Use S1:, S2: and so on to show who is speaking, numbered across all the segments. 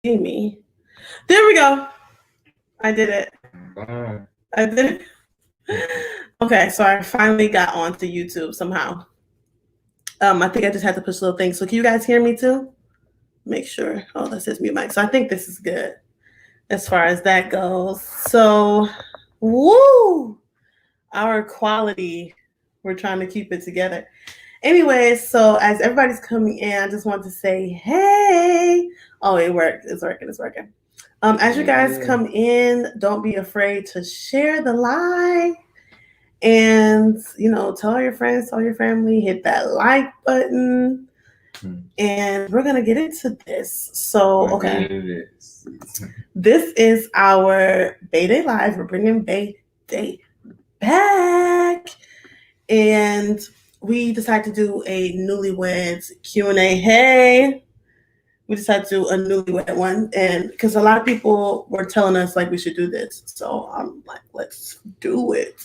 S1: see me. There we go. I did it. I did it. Okay, so I finally got onto YouTube somehow. I think I just had to push a little thing. So can you guys hear me too? Make sure. Oh, that says mute mic. So I think this is good as far as that goes. So, woo! Our quality, we're trying to keep it together. Anyways, so as everybody's coming in, I just want to say, hey. Oh, it worked. It's working. It's working. As you guys come in, don't be afraid to share the live. And, tell all your friends, tell your family, hit that like button. And we're going to get into this. So, okay. This is our Bay Day Live. We're bringing Bay Day back. And we decided to do a Newlyweds Q&A. Hey, we decided to do a Newlywed one, and because a lot of people were telling us like we should do this, so I'm like, let's do it.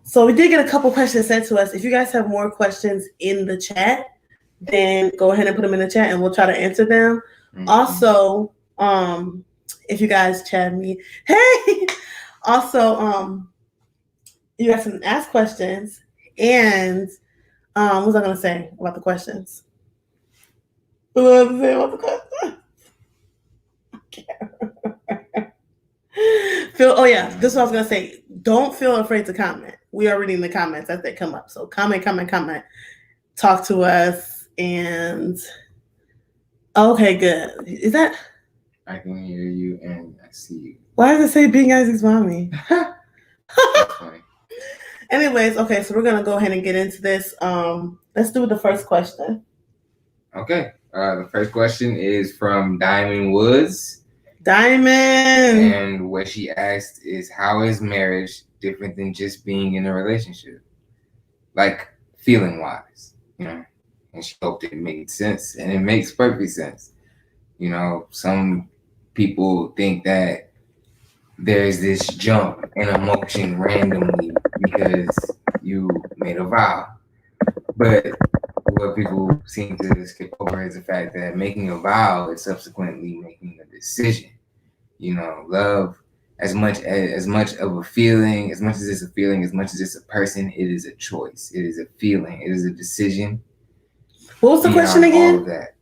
S1: So we did get a couple questions sent to us. If you guys have more questions in the chat, then go ahead and put them in the chat, and we'll try to answer them. Mm-hmm. Also, if you guys chat me, hey. Also, you guys can ask questions. And what was I gonna say about the questions? What was I gonna say about the questions? Oh yeah, this is what I was gonna say. Don't feel afraid to comment. We are reading the comments as they come up. So comment. Talk to us. And okay, good. Is that?
S2: I can hear you and I see you.
S1: Why does it say Being Isaac's mommy? That's funny. Anyways, okay, so we're gonna go ahead and get into this. Let's do the first question.
S2: Okay, the first question is from Diamond Woods.
S1: Diamond.
S2: And what she asked is, how is marriage different than just being in a relationship? Like, feeling wise, And she hoped it made sense, and it makes perfect sense. Some people think that there's this jump in emotion randomly because you made a vow. But what people seem to skip over is the fact that making a vow is subsequently making a decision. Love, as much of a feeling, as much as it's a feeling, as much as it's a person, it is a choice. It is a feeling. It is a decision.
S1: What was the question again?
S2: All of that.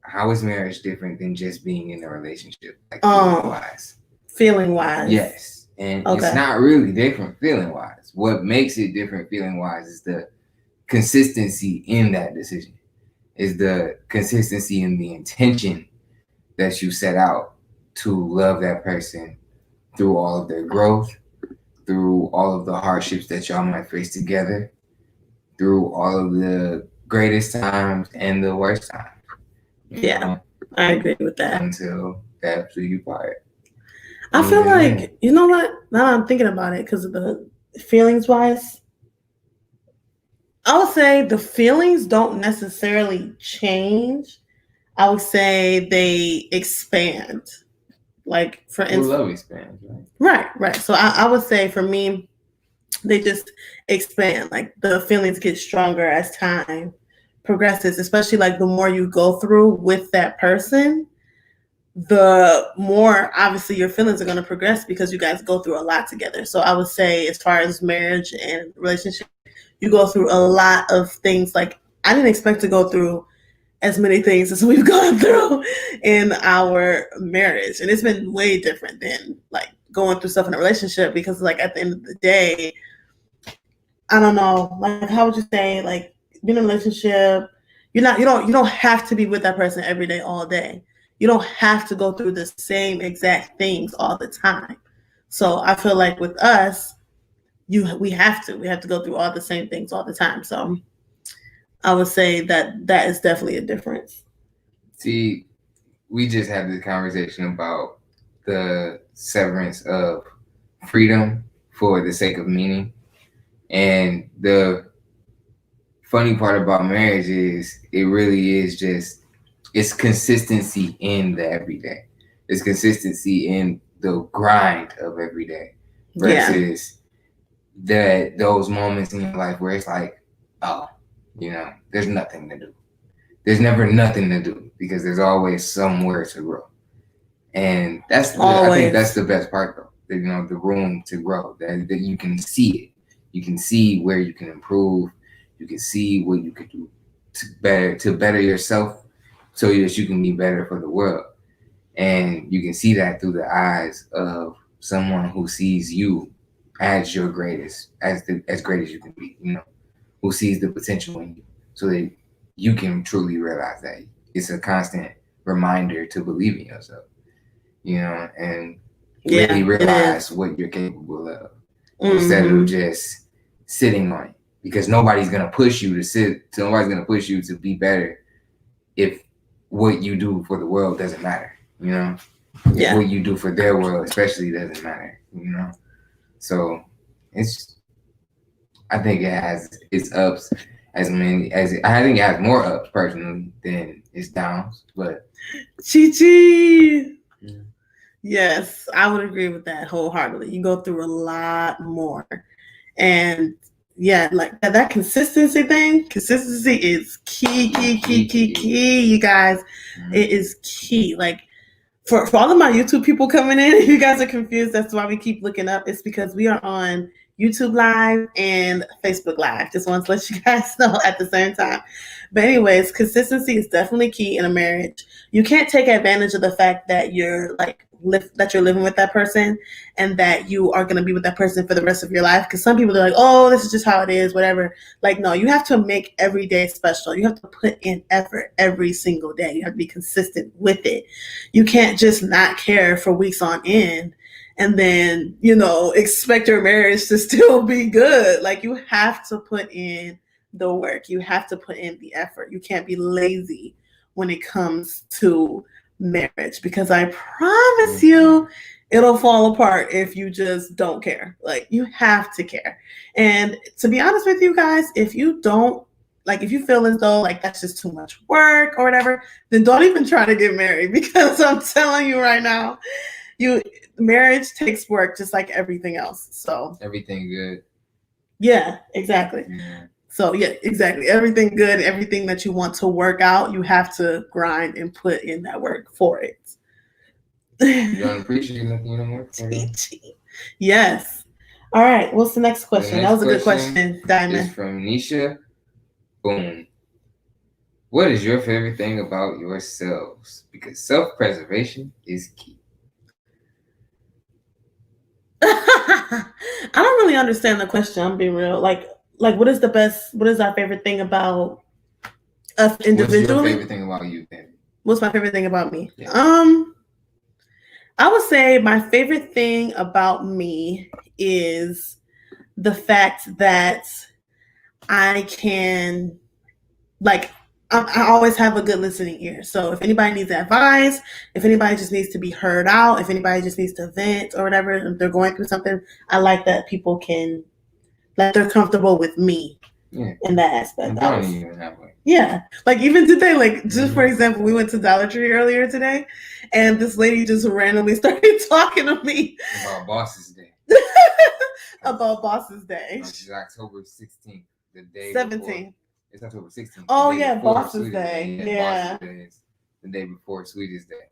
S2: How is marriage different than just being in a relationship? Like feeling-wise.
S1: Feeling-wise.
S2: Yes. And It's not really different feeling-wise. What makes it different feeling-wise is the consistency in that decision. Is the consistency in the intention that you set out to love that person through all of their growth, through all of the hardships that y'all might face together, through all of the greatest times and the worst times.
S1: I agree with that.
S2: Until they absolutely part.
S1: I feel like, you know what? Now I'm thinking about it, because of the feelings-wise, I would say the feelings don't necessarily change. I would say they expand. Like, for instance,
S2: love expands, right?
S1: Right. So I would say for me, they just expand. Like, the feelings get stronger as time progresses, especially like the more you go through with that person, the more obviously your feelings are going to progress, because you guys go through a lot together. So I would say, as far as marriage and relationship, you go through a lot of things. Like, I didn't expect to go through as many things as we've gone through in our marriage. And it's been way different than like going through stuff in a relationship, because like at the end of the day, I don't know, like, how would you say, like, being in a relationship, you don't have to be with that person every day, all day. You don't have to go through the same exact things all the time. So I feel like with us, we have to go through all the same things all the time. So I would say that is definitely a difference.
S2: See, we just had this conversation about the severance of freedom for the sake of meaning. And the funny part about marriage is it really is just, it's consistency in the everyday. It's consistency in the grind of every day versus those moments in your life where it's like, oh, there's nothing to do. There's never nothing to do, because there's always somewhere to grow. And that's I think that's the best part though. You know, the room to grow. That you can see it. You can see where you can improve. You can see what you could do to better yourself, so that you can be better for the world. And you can see that through the eyes of someone who sees you as your greatest, as great as you can be. You know, who sees the potential in you, so that you can truly realize that it's a constant reminder to believe in yourself. You know, and really realize what you're capable of, instead of just sitting on it. Because nobody's gonna push you to sit. Nobody's gonna push you to be better if what you do for the world doesn't matter. You know, if what you do for their world especially doesn't matter. You know, so I think it has its ups as many as I think it has more ups personally than its downs. But
S1: Chi. Yes, I would agree with that wholeheartedly. You go through a lot more. And like that consistency thing, consistency is key, you guys. It is key. Like for all of my YouTube people coming in, if you guys are confused, that's why we keep looking up. It's because we are on YouTube Live and Facebook Live. Just want to let you guys know at the same time. But anyways, consistency is definitely key in a marriage. You can't take advantage of the fact that you're living with that person and that you are going to be with that person for the rest of your life. Because some people are like, oh, this is just how it is, whatever. Like, no, you have to make every day special. You have to put in effort every single day. You have to be consistent with it. You can't just not care for weeks on end and then, expect your marriage to still be good. Like, you have to put in the work. You have to put in the effort. You can't be lazy when it comes to marriage, because I promise you it'll fall apart if you just don't care. Like, you have to care. And to be honest with you guys, if you don't, like, if you feel as though like that's just too much work or whatever, then don't even try to get married, because I'm telling you right now, marriage takes work just like everything else. So
S2: everything good.
S1: Yeah, exactly.
S2: Yeah.
S1: So yeah, exactly. Everything good, everything that you want to work out, you have to grind and put in that work for it.
S2: You don't appreciate nothing you don't work for.
S1: Yes. All right. What's the next question? That was a good question, Diamond.
S2: It's from Nisha. Boom. What is your favorite thing about yourselves? Because self-preservation is key.
S1: I don't really understand the question. I'm being real. Like what is our favorite thing about us individually?
S2: What's your favorite thing about you, then?
S1: What's my favorite thing about me?
S2: Yeah.
S1: I would say my favorite thing about me is the fact that I can, like, I always have a good listening ear. So if anybody needs advice, if anybody just needs to be heard out, if anybody just needs to vent or whatever, if they're going through something, I like that people can, like, they're comfortable with me in that aspect. Yeah. Like, even today, like, just for example, we went to Dollar Tree earlier today, and this lady just randomly started talking to me
S2: about Boss's Day.
S1: About Boss's Day.
S2: Which is October 16th, the day
S1: 17th.
S2: Before. It's October 16th.
S1: Oh yeah, Boss's Day. Yeah.
S2: Boss's Day is the day before Sweetest Day.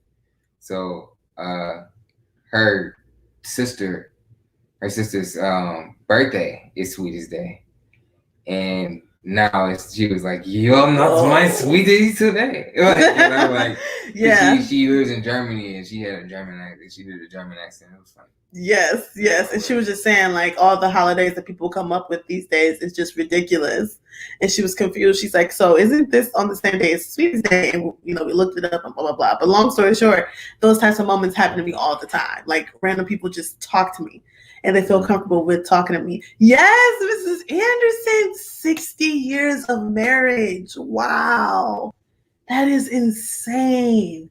S2: So her sister's birthday is Sweetest Day, and now she was like, "Yo, I'm not my sweetie today." Like, yeah. She lives in Germany, and she had a German accent. She did a German accent. It was funny.
S1: Yes, and she was just saying, like, all the holidays that people come up with these days is just ridiculous, and she was confused. She's like, "So isn't this on the same day as Sweetest Day?" And we looked it up and blah blah blah. But long story short, those types of moments happen to me all the time. Like, random people just talk to me, and they feel comfortable with talking to me. Yes, Mrs. Anderson, 60 years of marriage. Wow, that is insane.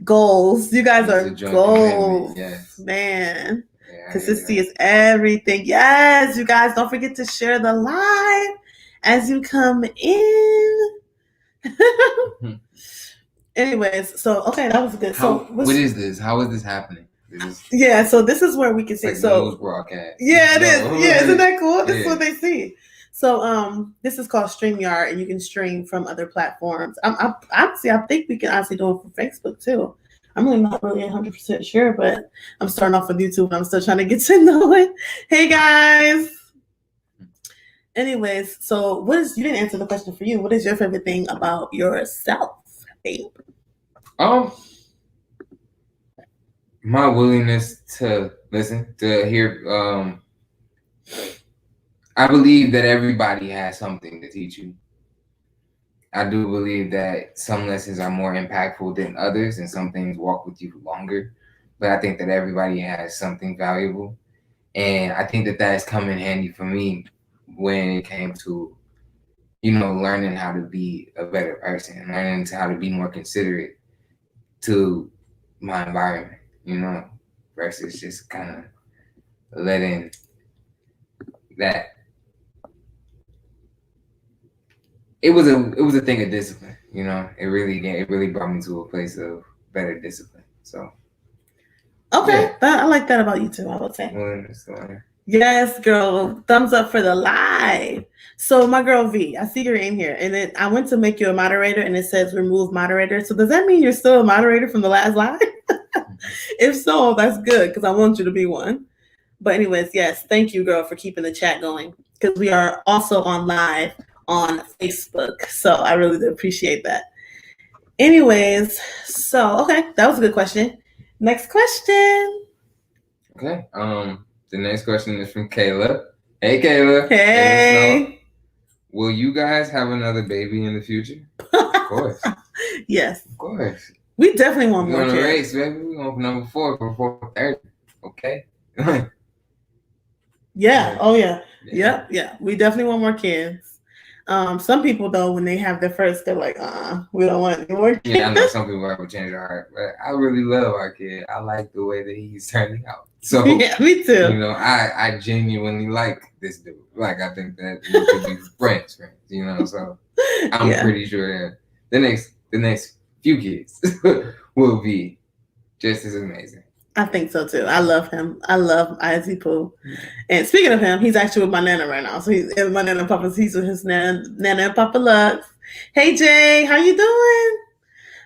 S1: Goals. You guys are goals. Yes. Man. Yeah, consistency is everything. Yes, you guys, don't forget to share the live as you come in. Anyways, so okay, that was good. What
S2: is this? How is this happening?
S1: Yeah, so this is where we can see.
S2: Like news broadcast.
S1: Yeah, it is. Yeah, isn't that cool? This is what they see. So this is called StreamYard, and you can stream from other platforms. I think we can actually do it from Facebook too. I'm really not really 100% sure, but I'm starting off with YouTube and I'm still trying to get to know it. Hey guys. Anyways, so you didn't answer the question for you. What is your favorite thing about yourself, babe?
S2: My willingness to listen, to hear. I believe that everybody has something to teach you. I do believe that some lessons are more impactful than others, and some things walk with you longer. But I think that everybody has something valuable, and I think that has come in handy for me when it came to, learning how to be a better person, learning how to be more considerate to my environment, versus just kind of letting that. It was a thing of discipline, It really brought me to a place of better discipline. So.
S1: Okay, yeah. I like that about you too. I would say. Yes, girl. Thumbs up for the live. So my girl V, I see you're in here, and then I went to make you a moderator, and it says remove moderator. So does that mean you're still a moderator from the last live? If so, that's good because I want you to be one. But anyways, yes, thank you, girl, for keeping the chat going because we are also on live on Facebook. So I really do appreciate that. Anyways, so okay, that was a good question. Next question.
S2: Okay. The next question is from Kayla. Hey, Kayla.
S1: Hey.
S2: Will you guys have another baby in the future? Of course.
S1: Yes.
S2: Of course.
S1: We definitely want more kids.
S2: We're going to race, baby. We're going for number 4 for 30. Okay.
S1: Yeah. Oh, yeah. Yep. Yeah. We definitely want more kids. Some people, though, when they have their first, they're like, we don't want any more kids.
S2: Yeah, I know some people have changed their heart, but I really love our kid. I like the way that he's turning out. So
S1: yeah, me too.
S2: I genuinely like this dude. Like, I think that we could be friends, so I'm pretty sure that the next few kids will be just as amazing.
S1: I think so too. I love him. I love Izzy Pooh. And speaking of him, he's actually with my nana right now. So he's my nana and Papa's. He's with his nana and Papa Lux. Hey Jay, how you doing?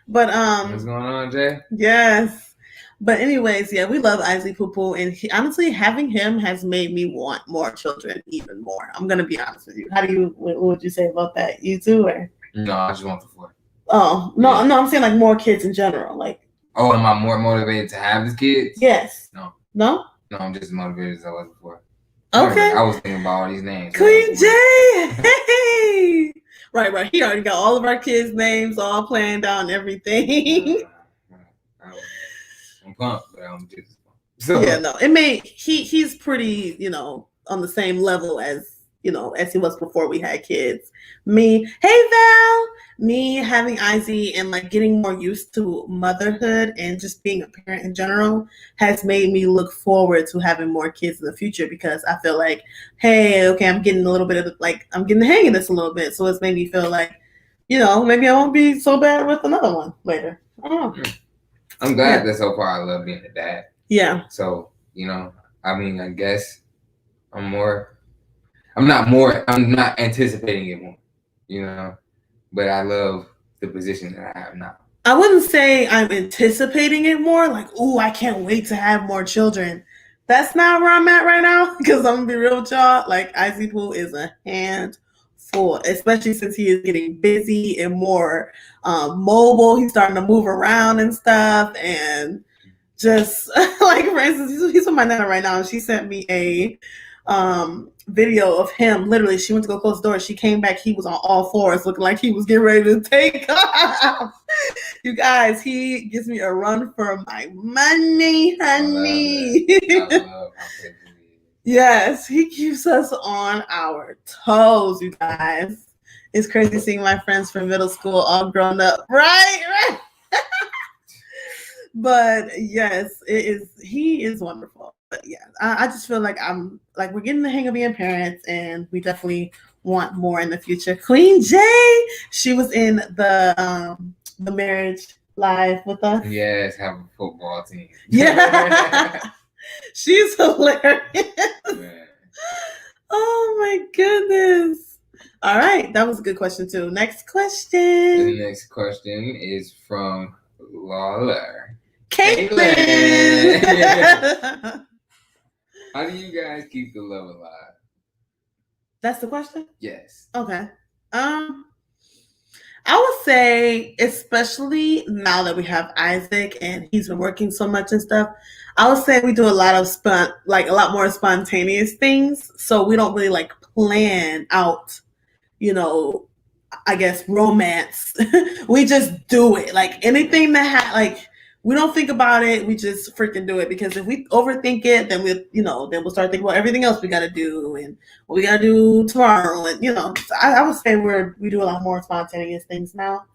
S1: But
S2: what's going on, Jay?
S1: Yes. But anyways, yeah, we love Izzy Poo Poo, and honestly, having him has made me want more children even more. I'm gonna be honest with you. What would you say about that? You too, or?
S2: No, I just want the 4.
S1: Oh no, yeah. No, I'm saying like more kids in general, like.
S2: Oh, am I more motivated to have these kids?
S1: Yes.
S2: No.
S1: No?
S2: No, I'm just motivated as I was before.
S1: Okay.
S2: I was thinking about all these names.
S1: Queen J! Hey! Right. He already got all of our kids' names all planned out and everything.
S2: I'm pumped, but I'm just pumped.
S1: So. Yeah, no. He's pretty, on the same level as he was before we had kids. Me, hey Val! Me having Izzy and like getting more used to motherhood and just being a parent in general has made me look forward to having more kids in the future because I feel like, hey, okay, I'm getting a little bit of I'm getting the hang of this a little bit. So it's made me feel like, maybe I won't be so bad with another one later. I don't know.
S2: I'm glad that so far I love being a dad.
S1: Yeah.
S2: So, I guess I'm not anticipating it more, but I love the position that I have now.
S1: I wouldn't say I'm anticipating it more, like, ooh, I can't wait to have more children. That's not where I'm at right now, because I'm going to be real with y'all. Like, Izzy Pooh is a handful, especially since he is getting busy and more mobile. He's starting to move around and stuff, and just, like, for instance, he's with my nana right now, and she sent me a video of him. Literally, she went to go close the door. She came back. He was on all fours, looking like he was getting ready to take off. You guys, he gives me a run for my money, honey.
S2: I love how
S1: yes, he keeps us on our toes, you guys. It's crazy seeing my friends from middle school all grown up. Right. But yes, he is wonderful. But yeah, I just feel like we're getting the hang of being parents, and we definitely want more in the future. Queen J, she was in the marriage live with us.
S2: Yes, have a football team.
S1: Yeah, she's hilarious. Man. Oh my goodness! All right, that was a good question too. Next question.
S2: The next question is from Lawler.
S1: Caitlin.
S2: How do you guys keep the love alive?
S1: That's the question?
S2: Yes.
S1: Okay. I would say, especially now that we have Isaac and he's been working so much and stuff, I would say we do a lot of a lot more spontaneous things. So we don't really like plan out, I guess romance. We just do it. Like anything that we don't think about it. We just freaking do it, because if we overthink it, then we'll start thinking about everything else we got to do and what we got to do tomorrow. And so I would say we do a lot more spontaneous things now.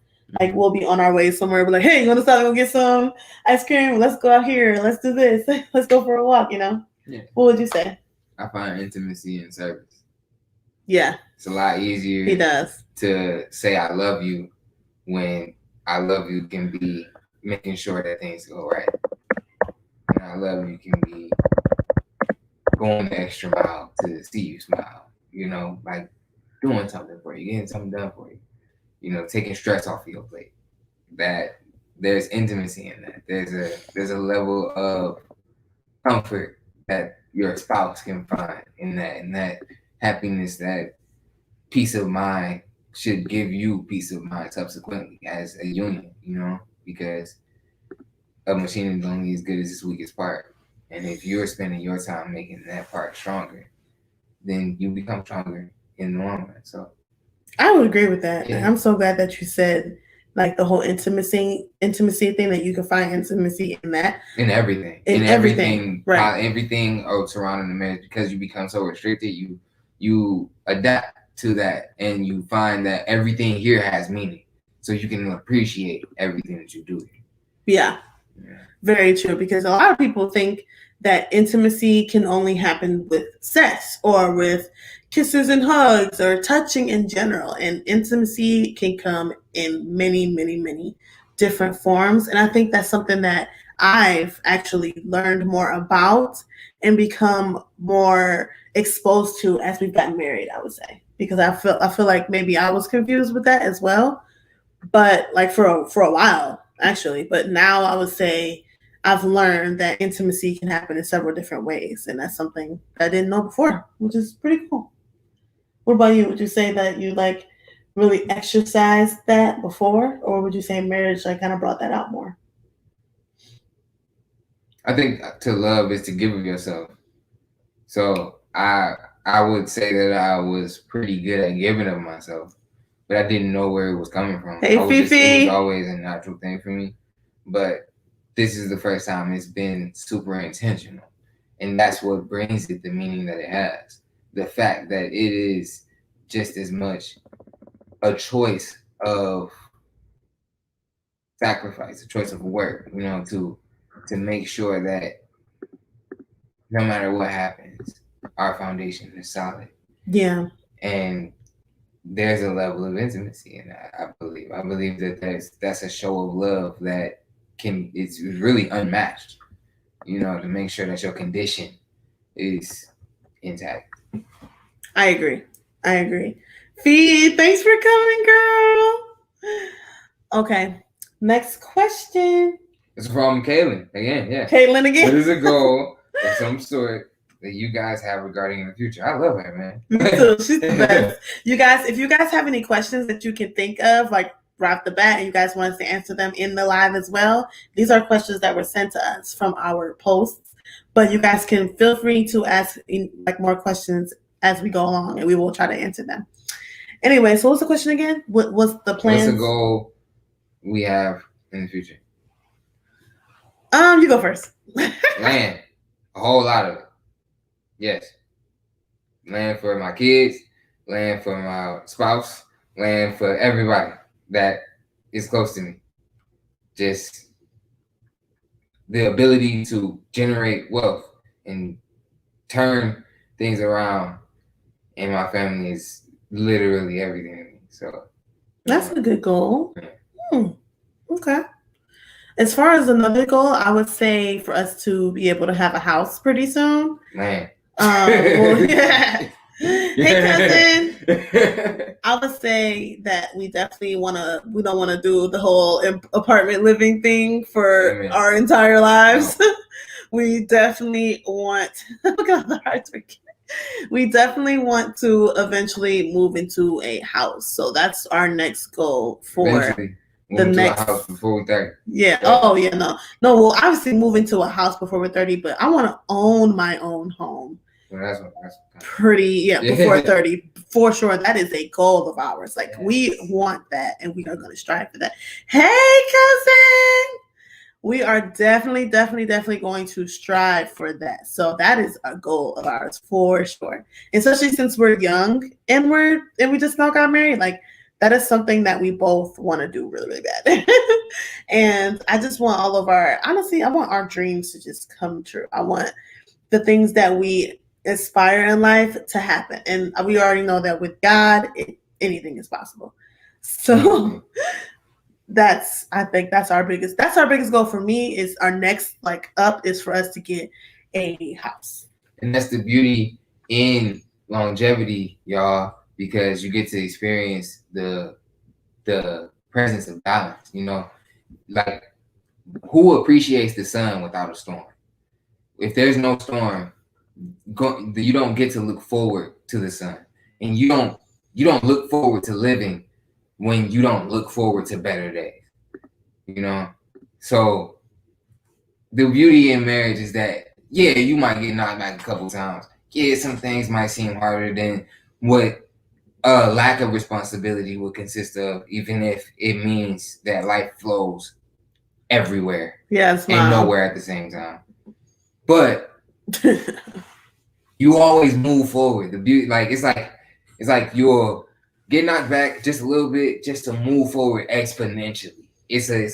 S1: Like we'll be on our way somewhere. We're like, hey, you want to stop and go get some ice cream? Let's go out here. Let's do this. Let's go for a walk.
S2: Yeah.
S1: What would you say?
S2: I find intimacy in service.
S1: Yeah.
S2: It's a lot easier.
S1: He does.
S2: To say I love you when I love you can be making sure that things go right. And I love you can be going the extra mile to see you smile. Like doing something for you, getting something done for you. Taking stress off of your plate. That there's intimacy in that. There's a level of comfort that your spouse can find in that, and that happiness, that peace of mind should give you peace of mind subsequently as a union, because a machine is only as good as its weakest part. And if you're spending your time making that part stronger, then you become stronger in the long run. So
S1: I would agree with that.
S2: Yeah.
S1: And I'm so glad that you said like the whole intimacy thing, that you can find intimacy in that.
S2: In everything.
S1: In everything. Right.
S2: Everything surrounding the marriage, because you become so restricted, you adapt to that, and you find that everything here has meaning, so you can appreciate everything that you do.
S1: Yeah. Very true, because a lot of people think that intimacy can only happen with sex or with kisses and hugs or touching in general, and intimacy can come in many, many, many different forms. And I think that's something that I've actually learned more about and become more exposed to as we've gotten married, I would say, because I feel like maybe I was confused with that as well, but like for a while actually. But now I would say I've learned that intimacy can happen in several different ways, and that's something I didn't know before, which is pretty cool. What about you? Would you say that you like really exercised that before, or would you say marriage like kind of brought that out more?
S2: I think to love is to give of yourself. So I would say that I was pretty good at giving of myself, but I didn't know where it was coming from.
S1: Hey, Fifi.
S2: It was always a natural thing for me, but this is the first time it's been super intentional, and that's what brings it the meaning that it has. The fact that it is just as much a choice of sacrifice, a choice of work, to make sure that no matter what happens, our foundation is solid.
S1: Yeah.
S2: And there's a level of intimacy in that, I believe. I believe that that's a show of love that it's really unmatched, to make sure that your condition is intact.
S1: I agree. Fee, thanks for coming, girl. Okay. Next question.
S2: It's from Caitlin again. Yeah.
S1: Caitlin again.
S2: What is a goal of some sort that you guys have regarding the future? I love her, man.
S1: Me too. She's the best. You guys, if you guys have any questions that you can think of, like right off the bat, and you guys want us to answer them in the live as well, these are questions that were sent to us from our posts. But you guys can feel free to ask like more questions as we go along, and we will try to answer them. Anyway, so what's the question again? What's the plan?
S2: What's the goal we have in the future?
S1: You go first.
S2: Land. A whole lot of it. Yes. Land for my kids, land for my spouse, land for everybody that is close to me. Just the ability to generate wealth and turn things around in my family is literally everything to me. So
S1: that's a good goal. Okay. As far as another goal, I would say for us to be able to have a house pretty soon.
S2: Man.
S1: Well, yeah. Hey, cousin. I I would say that we definitely we don't want to do the whole apartment living thing for our entire lives. No. We definitely want, look at the hearts we're getting. We definitely want to eventually move into a house. So that's our next goal for the next
S2: house before we're 30.
S1: Yeah. Oh yeah. No. We'll obviously move into a house before we're 30, but I want to own my own home. Well, that's pretty before 30 for sure. That is a goal of ours. Like we want that, and we are going to strive for that. Hey, cousin. We are definitely going to strive for that. So that is a goal of ours for sure. Especially since we're young and we just now got married. Like that is something that we both want to do really, really bad. And I just want I want our dreams to just come true. I want the things that we aspire in life to happen. And we already know that with God, anything is possible. So I think that's our biggest goal. For me is our next up is for us to get a house.
S2: And that's the beauty in longevity, y'all, because you get to experience the presence of balance. You know, like who appreciates the sun without a storm? If there's no storm, you don't get to look forward to the sun, and you don't look forward to living when you don't look forward to better days. You know, so the beauty in marriage is that you might get knocked back a couple times. Some things might seem harder than what a lack of responsibility would consist of, even if it means that life flows everywhere and nowhere at the same time. But you always move forward. The beauty, it's like you'll get knocked back just a little bit just to move forward exponentially. It's a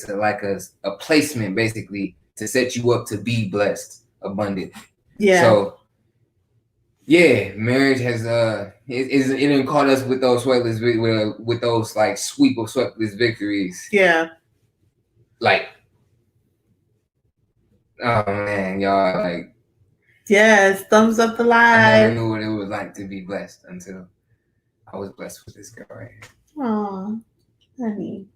S2: placement basically to set you up to be blessed, abundant. Yeah. So marriage has it caught us with those with those sweep of sweatless victories. Yeah. Oh man, y'all
S1: yes, thumbs up the live.
S2: I never knew what it was like to be blessed until I was blessed with this girl right here.
S1: Aw, honey.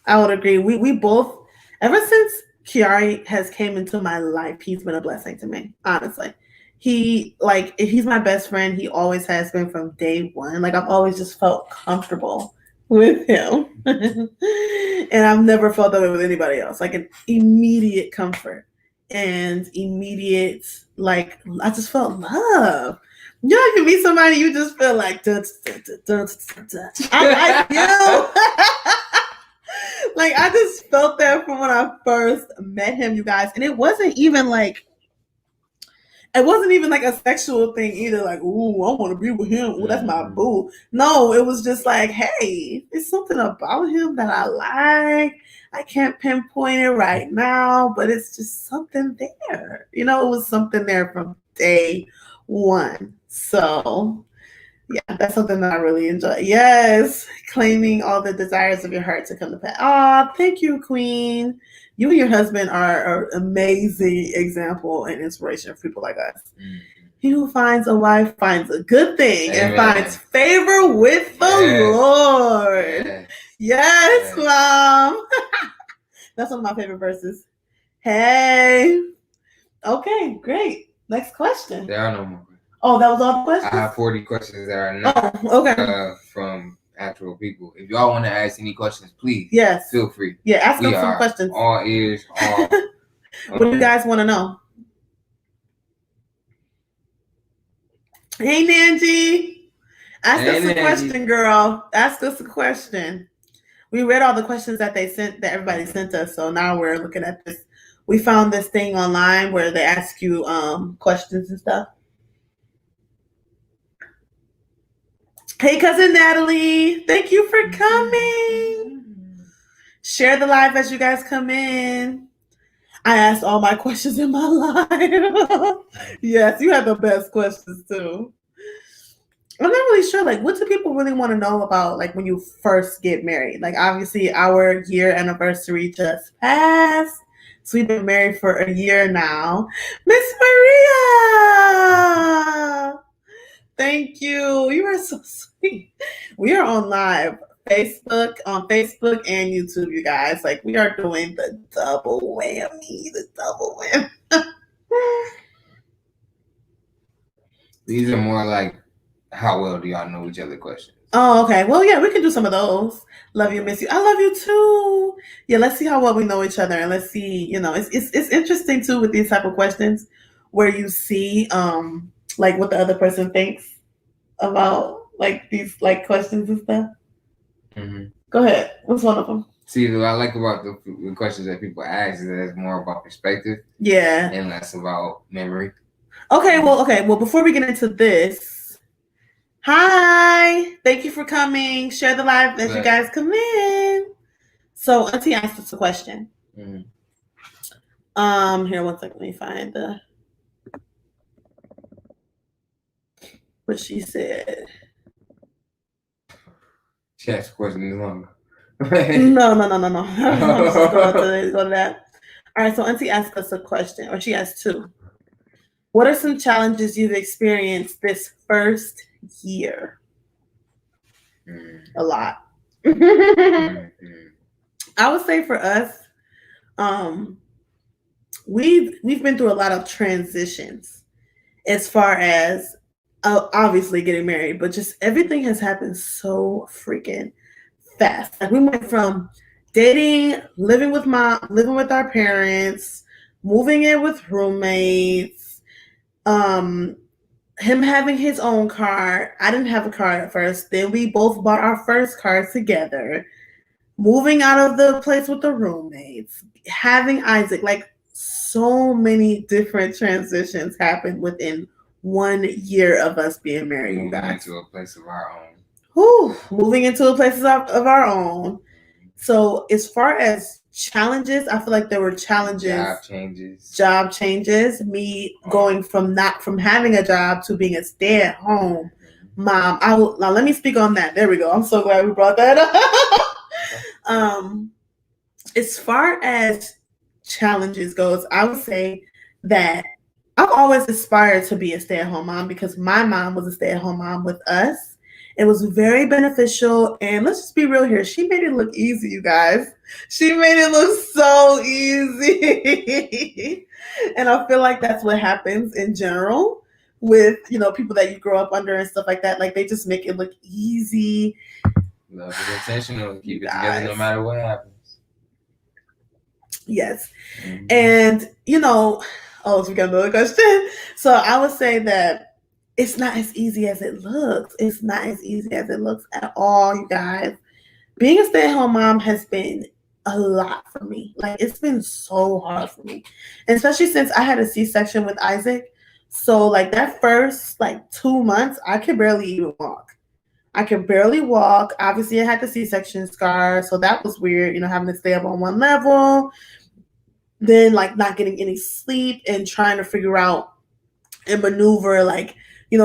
S1: I would agree. We both, ever since Kiari has came into my life, he's been a blessing to me, honestly. He's my best friend. He always has been from day one. I've always just felt comfortable with him. And I've never felt that way with anybody else. An immediate comfort and immediate, I just felt love. You know, you meet somebody, you just feel like, I like you. I just felt that from when I first met him, you guys. And it wasn't even a sexual thing either. Ooh, I want to be with him. Ooh, that's my boo. No, it was just hey, there's something about him that I like. I can't pinpoint it right now, but it's just something there. You know, it was something there from day one. So yeah, that's something that I really enjoy. Yes, claiming all the desires of your heart to come to pass. Oh, thank you, Queen. You and your husband are an amazing example and inspiration for people like us. Mm-hmm. He who finds a wife finds a good thing. Amen. And finds favor with the Lord. Yes, Mom. That's one of my favorite verses. Hey. Okay, great. Next question.
S2: There are no more.
S1: Oh, that was all the questions?
S2: I have 40 questions that are not from actual people. If y'all want to ask any questions, please feel free.
S1: Yeah, ask us some questions.
S2: All ears, all.
S1: What do you guys want to know? Hey, Nancy. Ask us a question, girl. Ask us a question. We read all the questions that everybody sent us, so now we're looking at this. We found this thing online where they ask you questions and stuff. Hey, cousin Natalie, thank you for coming. Share the live as you guys come in. I asked all my questions in my live. Yes, you have the best questions too. I'm not really sure, what do people really want to know about, when you first get married? Obviously, our year anniversary just passed. So we've been married for a year now. Miss Maria! Thank you. You are is so sweet. We are on live Facebook and YouTube, you guys. Like, we are doing the double whammy,
S2: These are more like, how well do y'all know each other questions.
S1: Oh, okay. Well, yeah, we can do some of those. Love you, miss you. I love you too. Yeah, let's see how well we know each other, and let's see. You know, it's interesting too with these type of questions where you see like what the other person thinks about like these like questions and stuff.
S2: Mm-hmm.
S1: Go ahead. What's one of them?
S2: See, what I like about the questions that people ask is that it's more about perspective.
S1: Yeah.
S2: And less about memory.
S1: Okay. Well, before we get into this, hi. Thank you for coming. Share the live as you guys come in. So Auntie asked us a question.
S2: Mm-hmm.
S1: Here, one second. Let me find what she said.
S2: She asked a question longer.
S1: No. Let's just go to that. All right, so Auntie asked us a question, or she asked two. What are some challenges you've experienced this first year? A lot. I would say for us, we've been through a lot of transitions as far as obviously getting married, but just everything has happened so freaking fast. Like, we went from dating, living with our parents, moving in with roommates, him having his own car. I didn't have a car at first. Then we both bought our first car together, moving out of the place with the roommates, having Isaac. Like, so many different transitions happened within 1 year of us being married.
S2: Moving into a place of our own.
S1: Moving into a place of our own. So as far as challenges, I feel like there were challenges. Job changes. Me going from having a job to being a stay-at-home mom. Now let me speak on that. There we go. I'm so glad we brought that up. As far as challenges goes, I would say that I've always aspired to be a stay-at-home mom because my mom was a stay-at-home mom with us. It was very beneficial, and let's just be real here. She made it look easy, you guys. She made it look so easy. And I feel like that's what happens in general with, people that you grow up under and stuff like that. Like, they just make it look easy.
S2: Love is intentional. Keep it together no matter what happens.
S1: Yes. Mm-hmm. And, so we got another question. So I would say that it's not as easy as it looks. It's not as easy as it looks at all, you guys. Being a stay-at-home mom has been a lot for me. Like, it's been so hard for me. And especially since I had a C-section with Isaac. So, like, that first, 2 months, I could barely even walk. Obviously, I had the C-section scar. So that was weird, having to stay up on one level. Then, not getting any sleep and trying to figure out and maneuver,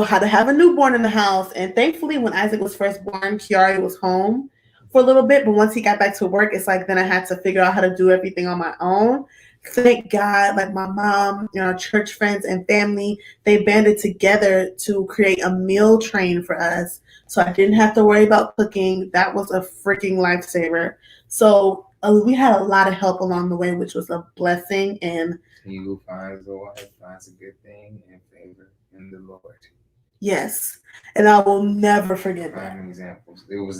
S1: how to have a newborn in the house. And thankfully, when Isaac was first born, Kiari was home for a little bit. But once he got back to work, it's then I had to figure out how to do everything on my own. Thank God, my mom, our church friends and family, they banded together to create a meal train for us. So I didn't have to worry about cooking. That was a freaking lifesaver. So we had a lot of help along the way, which was a blessing. And
S2: he who finds a wife finds a good thing and favor in the Lord.
S1: Yes, and I will never forget that.
S2: Examples. It was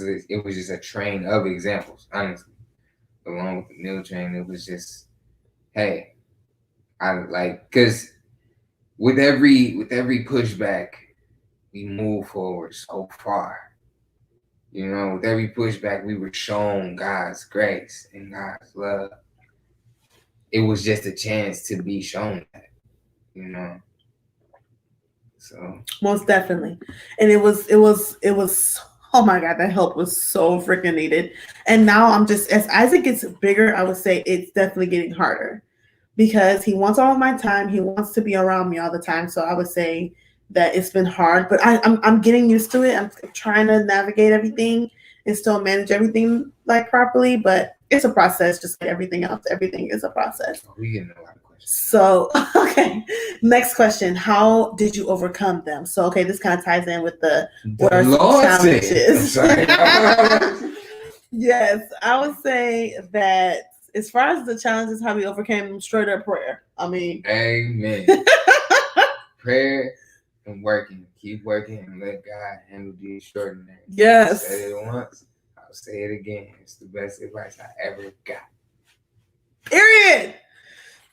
S2: just a train of examples. Honestly, along with the meal train, it was just, hey, because with every pushback, we move forward so far. With every pushback, we were shown God's grace and God's love. It was just a chance to be shown that, So
S1: most definitely. And it was oh my God, that help was so freaking needed. And now I'm just, as Isaac gets bigger, I would say it's definitely getting harder because he wants all of my time. He wants to be around me all the time. So I would say that it's been hard, but I'm getting used to it. I'm trying to navigate everything and still manage everything properly, but it's a process, just like everything else. Everything is a process.
S2: We getting a lot of questions.
S1: So, okay. Next question. How did you overcome them? So, okay, this kind of ties in with what are some challenges? Yes, I would say that as far as the challenges, how we overcame them, straight up prayer. I mean,
S2: amen. Prayer and working. Keep working and let God handle the extraordinary.
S1: Yes.
S2: I said it once, I'll say it again. It's the best advice I ever got.
S1: Period.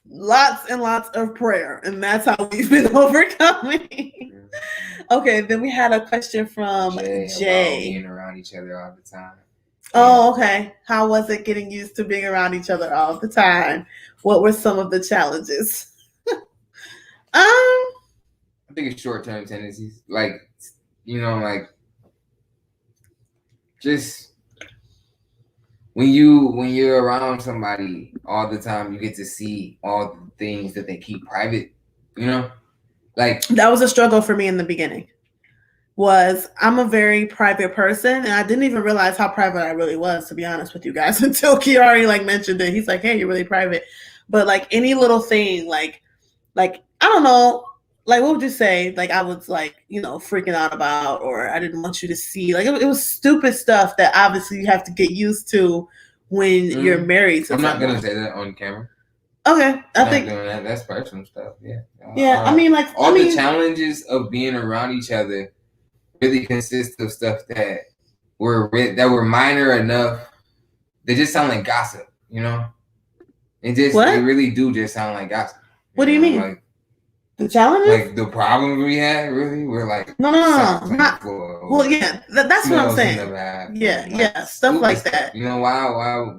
S1: Lots and lots of prayer, and that's how we've been overcoming. Okay, then we had a question from Jay.
S2: About being around each other all the time.
S1: Oh, okay. How was it getting used to being around each other all the time? What were some of the challenges?
S2: I think it's short-term tendencies, like just when you're around somebody all the time, you get to see all the things that they keep private. Like
S1: that was a struggle for me in the beginning. I'm a very private person, and I didn't even realize how private I really was, to be honest with you guys, until Kiari mentioned it. He's like, "Hey, you're really private," but any little thing, like I don't know, what would you say? I was freaking out about, or I didn't want you to see. It was stupid stuff that obviously you have to get used to when you're married to someone.
S2: I'm not gonna say that on camera.
S1: Okay,
S2: I think doing that. That's personal stuff. Yeah.
S1: Yeah, I mean,
S2: the challenges of being around each other really consist of stuff that were minor enough. They just sound like gossip, They really do just sound like gossip.
S1: What do you mean? The challenges?
S2: The problems we had, really, were
S1: no. Well, yeah, that's what I'm saying. Yeah, stuff like that.
S2: Why?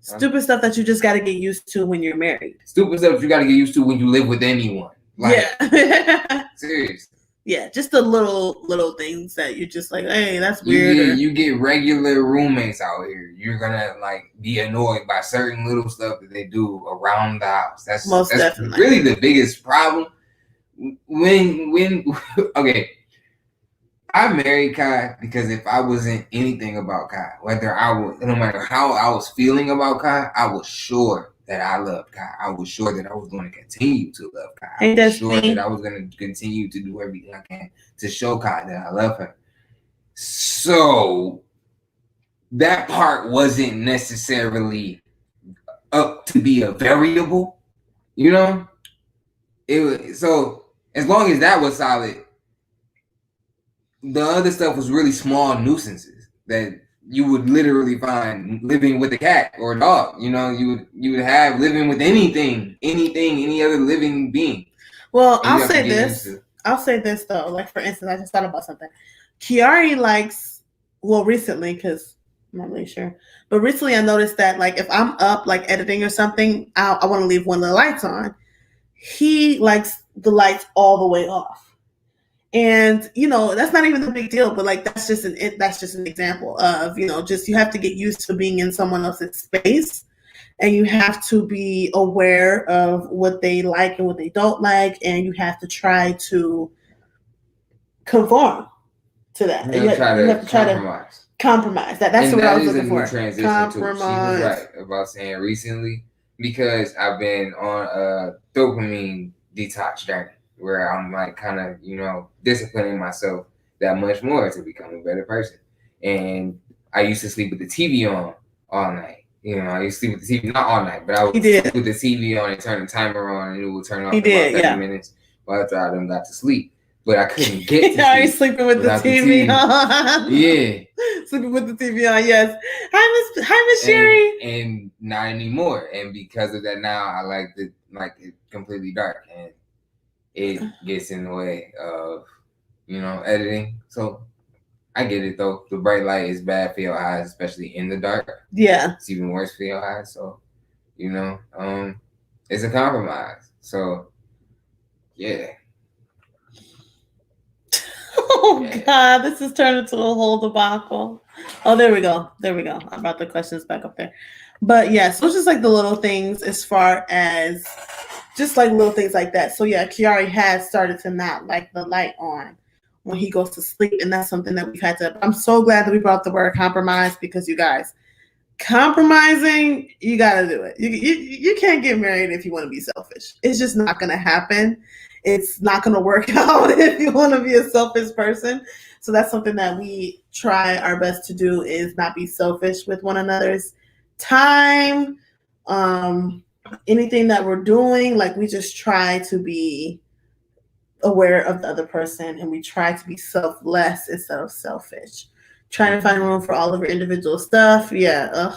S1: Stupid stuff that you just got to get used to when you're married.
S2: Stupid stuff you got to get used to when you live with anyone.
S1: Yeah.
S2: Seriously.
S1: Yeah, just the little things that you're just like, hey, that's weird.
S2: You get regular roommates out here. You're gonna be annoyed by certain little stuff that they do around the house. That's definitely really the biggest problem. When okay, I married Kai because if I wasn't anything about Kai, no matter how I was feeling about Kai, I was sure that I loved Kai. I was sure that I was going to continue to love Kai. I was sure that I was going to continue to do everything I can to show Kai that I love her. So that part wasn't necessarily up to be a variable, So as long as that was solid, the other stuff was really small nuisances that you would literally find living with a cat or a dog. You would have living with anything, any other living being.
S1: Well, I'll say this though. For instance, I just thought about something. Kiari recently, because I'm not really sure, but recently I noticed that if I'm up editing or something, I want to leave one of the lights on. He likes the lights all the way off. And that's not even a big deal, but that's just an example of just you have to get used to being in someone else's space, and you have to be aware of what they like and what they don't like, and you have to try to conform to that.
S2: You have to try to
S1: compromise. That's what I was looking for.
S2: Transition compromise. She was right about saying recently, because I've been on a dopamine detox journey, where I'm kind of, disciplining myself that much more to become a better person. And I used to sleep with the TV on all night. I used to sleep with the TV, not all night, but I would sleep with the TV on and turn the timer on, and it would turn off in about 30 minutes after I done got to sleep. But I couldn't get to sleep.
S1: Are you sleeping with the TV on?
S2: Yeah.
S1: Sleeping with the TV on, yes. Hi, Miss Sherry.
S2: And not anymore. And because of that, now I like it completely dark, and it gets in the way of, editing. So I get it though. The bright light is bad for your eyes, especially in the dark.
S1: Yeah.
S2: It's even worse for your eyes. So, it's a compromise. So, yeah.
S1: Oh God, this has turned into a whole debacle. Oh, there we go. I brought the questions back up there. But yeah, so it's just the little things as far as just little things like that. So yeah, Kiari has started to not like the light on when he goes to sleep, and that's something that we've had to. I'm so glad that we brought the word compromise, because you guys, compromising, you gotta do it. You can't get married if you want to be selfish. It's just not gonna happen. It's not gonna work out if you want to be a selfish person. So that's something that we try our best to do, is not be selfish with one another's time. Anything that we're doing, like, we just try to be aware of the other person, and we try to be selfless instead of selfish. Trying to find room for all of our individual stuff. Yeah,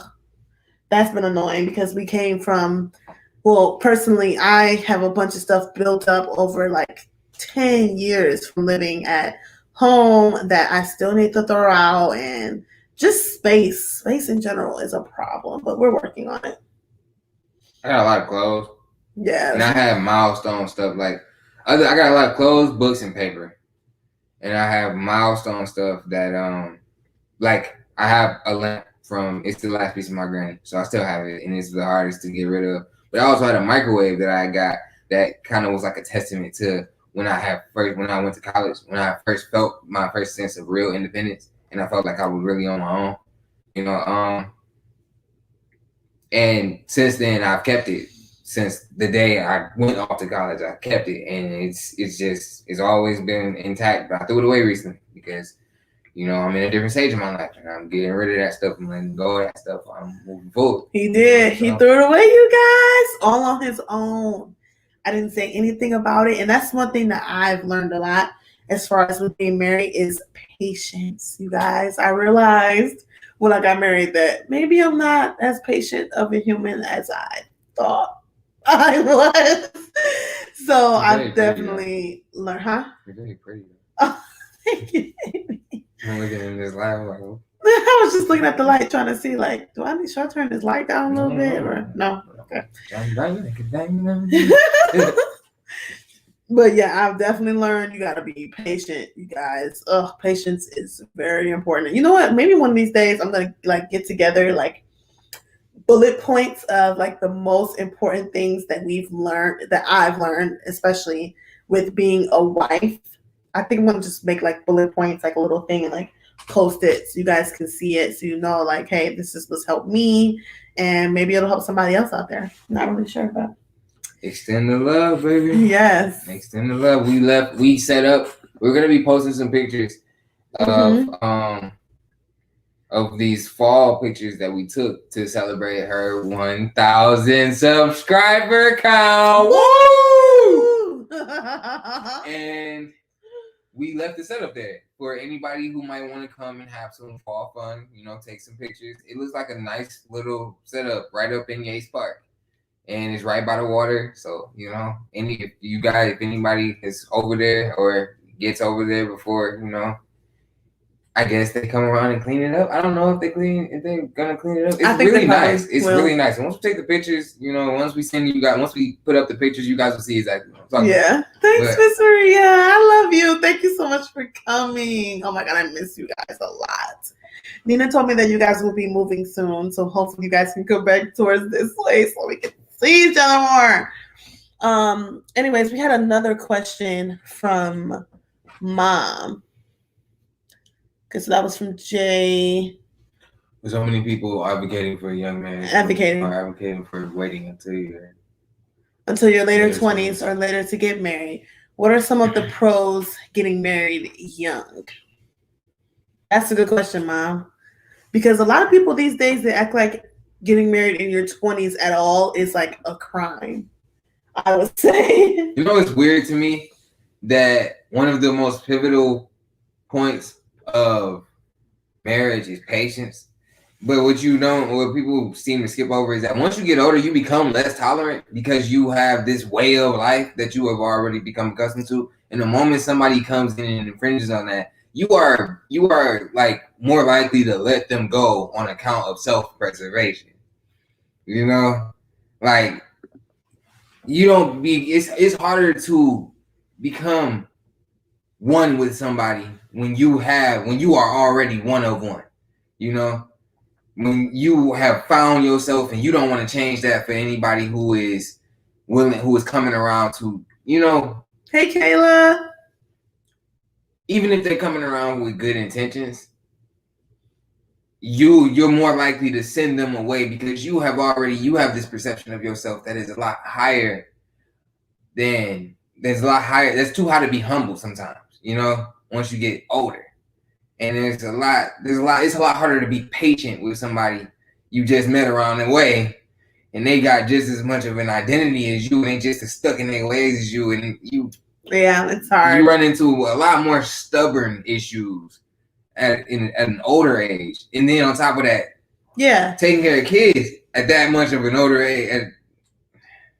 S1: that's been annoying because we came from, well, personally, I have a bunch of stuff built up over like 10 years from living at home that I still need to throw out, and just space in general is a problem, but we're working on it.
S2: I got a lot of clothes.
S1: Yeah.
S2: And I have milestone stuff, like I got a lot of clothes, books, and paper. And I have milestone stuff that like I have a lamp from, it's the last piece of my granny, so I still have it, and it's the hardest to get rid of. But I also had a microwave that I got that kind of was like a testament to when I went to college, when I first felt my first sense of real independence, and I felt like I was really on my own, you know. And since then I've kept it. Since the day I went off to college, I kept it, and it's always been intact. But I threw it away recently because, you know, I'm in a different stage of my life, and I'm getting rid of that stuff. I'm letting go of that stuff. I'm moving forward.
S1: He did. He threw it away, you guys, all on his own. I didn't say anything about it, and that's one thing that I've learned a lot as far as with being married is patience, you guys. I realized when I got married that maybe I'm not as patient of a human as I thought I was. So I've definitely learned, huh?
S2: You're very pretty.
S1: Oh, thank you.
S2: I'm looking in this light, I'm like, oh.
S1: I was just looking at the light trying to see, like, should I turn this light down a little bit or no? Okay. But yeah, I've definitely learned you gotta be patient, you guys. Patience is very important. You know what? Maybe one of these days I'm gonna like get together like bullet points of like the most important things that I've learned, especially with being a wife. I think I'm gonna just make like bullet points, like a little thing, and like post it so you guys can see it, so you know, like, hey, this is what's helped me, and maybe it'll help somebody else out there. Not really sure, but
S2: extend the love, baby.
S1: Yes.
S2: Extend the love. We set up. We're gonna be posting some pictures of these fall pictures that we took to celebrate her 1,000 subscriber count. Woo! And we left the setup there for anybody who might want to come and have some fall fun, you know, take some pictures. It looks like a nice little setup right up in Yates Park. And it's right by the water. So, you know, if anybody is over there or gets over there before, you know, I guess they come around and clean it up. I don't know if they're gonna clean it up. It's really nice. It's really nice. And once we take the pictures, you know, once we put up the pictures, you guys will see exactly what I'm talking about.
S1: Thanks, Miss Maria. I love you. Thank you so much for coming. Oh my God, I miss you guys a lot. Nina told me that you guys will be moving soon, so hopefully you guys can go back towards this place so we can see each other more. Anyways, we had another question from Mom. So that was from Jay.
S2: There's so many people advocating for a young man. Advocating for waiting until your later 20s
S1: or later to get married. What are some of the pros getting married young? That's a good question, Mom. Because a lot of people these days, they act like getting married in your 20s at all is like a crime, I would say.
S2: You know, it's weird to me that one of the most pivotal points of marriage is patience. But what people seem to skip over is that once you get older, you become less tolerant because you have this way of life that you have already become accustomed to. And the moment somebody comes in and infringes on that, you are like more likely to let them go on account of self-preservation. You know, like it's harder to become one with somebody when you are already one of one. You know, when you have found yourself and you don't want to change that for anybody who is coming around to, you know.
S1: Hey, Kayla.
S2: Even if they're coming around with good intentions, you're more likely to send them away because you have this perception of yourself that is a lot higher that's too high to be humble sometimes, once you get older. And it's a lot harder to be patient with somebody you just met around the way, and they got just as much of an identity as you, and just as stuck in their ways as you, and
S1: it's hard.
S2: You run into a lot more stubborn issues at an older age, and then on top of that, taking care of kids at that much of an older age.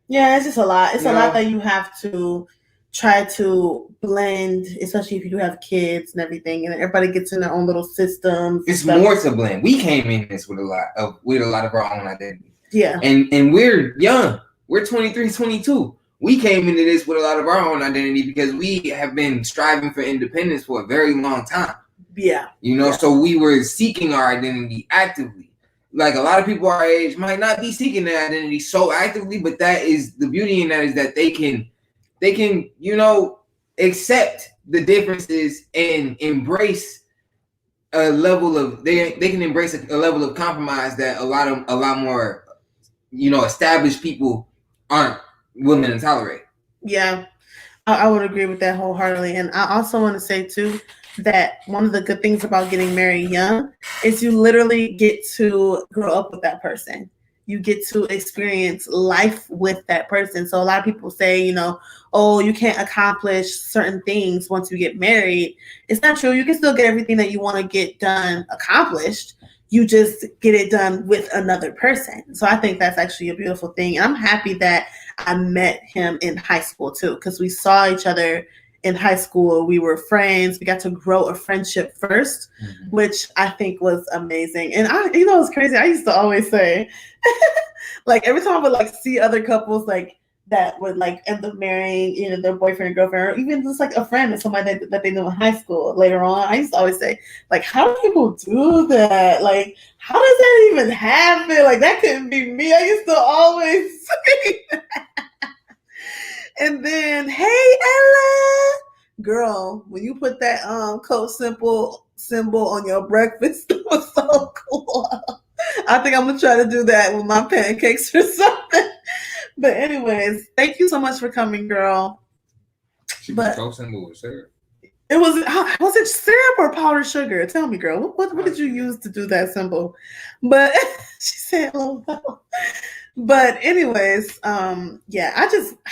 S1: It's just a lot. It's a lot that you have to try to blend, especially if you do have kids and everything, and everybody gets in their own little systems.
S2: It's more to blend. We came in this with a lot of our own identity.
S1: Yeah.
S2: And we're young. We're 23, 22. We came into this with a lot of our own identity because we have been striving for independence for a very long time.
S1: Yeah.
S2: So we were seeking our identity actively. Like a lot of people our age might not be seeking their identity so actively, but that is the beauty in that is that they can accept the differences and embrace a level of they can embrace a level of compromise that a lot more established people aren't willing to tolerate.
S1: Yeah, I would agree with that wholeheartedly. And I also want to say too that one of the good things about getting married young is you literally get to grow up with that person. You get to experience life with that person. So a lot of people say, oh, you can't accomplish certain things once you get married. It's not true. You can still get everything that you want to get done accomplished. You just get it done with another person. So I think that's actually a beautiful thing. And I'm happy that I met him in high school too, because we saw each other in high school. We were friends. We got to grow a friendship first, which I think was amazing. And it's crazy. I used to always say, like every time I would see other couples that would end up marrying, their boyfriend and girlfriend, or even just a friend or somebody that they knew in high school later on. I used to always say, how do people do that? How does that even happen? That couldn't be me. I used to always say that. And then, hey, Ella, girl, when you put that Coke symbol on your breakfast, it was so cool. I think I'm gonna try to do that with my pancakes or something. But anyways, thank you so much for coming, girl.
S2: Coke symbol with syrup.
S1: Was it syrup or powdered sugar? Tell me, girl. What did you use to do that symbol? But she said, "Oh no." But anyways, I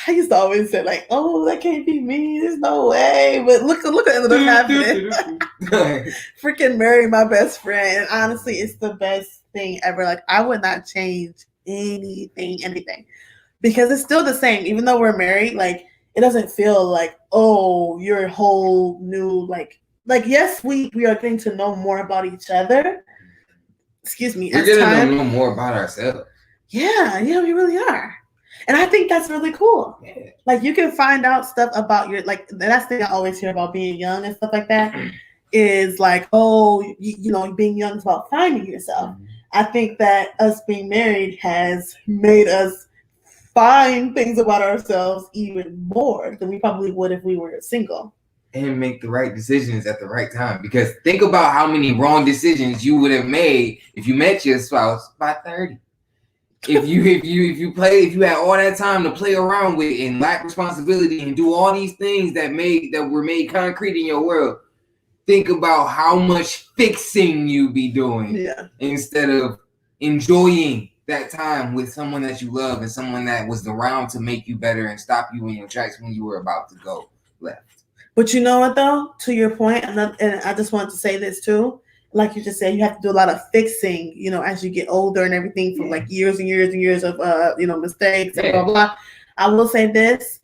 S1: used to always say oh, that can't be me. There's no way. But look what ended up happening. Freaking marry my best friend. And honestly, it's the best thing ever. I would not change anything, because it's still the same. Even though we're married, it doesn't feel oh, you're a whole new yes, we are getting to know more about each other. Excuse me.
S2: We're getting to know more about ourselves.
S1: Yeah, we really are. And I think that's really cool. Yeah. You can find out stuff about your, that's the thing I always hear about being young and stuff like that is oh, being young is about finding yourself. Mm-hmm. I think that us being married has made us find things about ourselves even more than we probably would if we were single.
S2: And make the right decisions at the right time. Because think about how many wrong decisions you would have made if you met your spouse by 30. If you had all that time to play around with and lack responsibility and do all these things that were made concrete in your world, think about how much fixing you be doing instead of enjoying that time with someone that you love and someone that was around to make you better and stop you in your tracks when you were about to go left.
S1: But you know what though, to your point, and I just wanted to say this too. Like you just said, you have to do a lot of fixing, as you get older and everything from years and years and years of, mistakes and blah, blah. I will say this,